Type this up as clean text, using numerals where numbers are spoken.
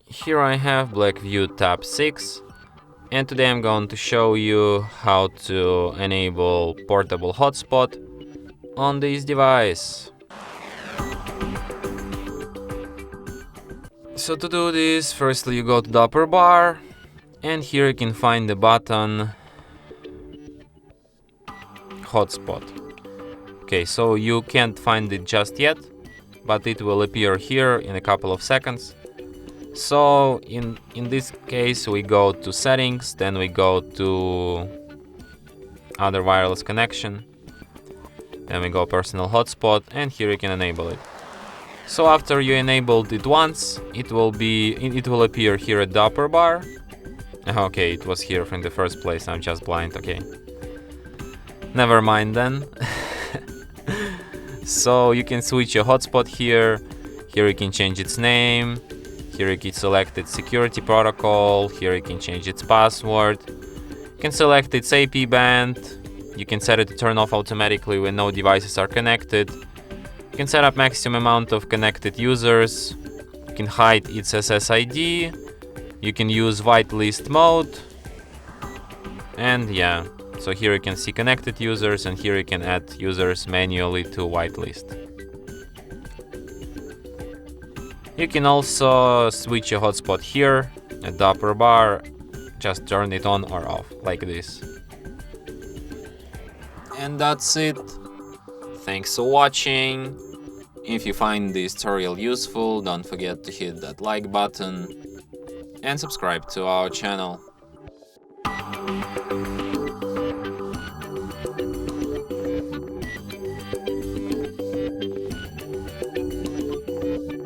Here I have Blackview Tab 6, and today I'm going to show you how to enable portable hotspot on this device. So to do this, firstly you go to the upper bar, and here you can find the button Hotspot. Okay, so you can't find it just yet, but it will appear here in a couple of seconds. So in this case we go to settings, then we go to other wireless connection, then we go personal hotspot, and here you can enable it. So after you enabled it once, it will appear here at the upper bar. Okay, it was here from the first place, I'm just blind, okay. Never mind then. So you can switch your hotspot here. Here you can change its name. Here you can select its security protocol. Here you can change its password. You can select its AP band. You can set it to turn off automatically when no devices are connected. You can set up maximum amount of connected users. You can hide its SSID. You can use whitelist mode. And yeah, so here you can see connected users, and here you can add users manually to whitelist. You can also switch your hotspot here at the upper bar, just turn it on or off, like this. And that's it. Thanks for watching. If you find this tutorial useful, don't forget to hit that like button and subscribe to our channel.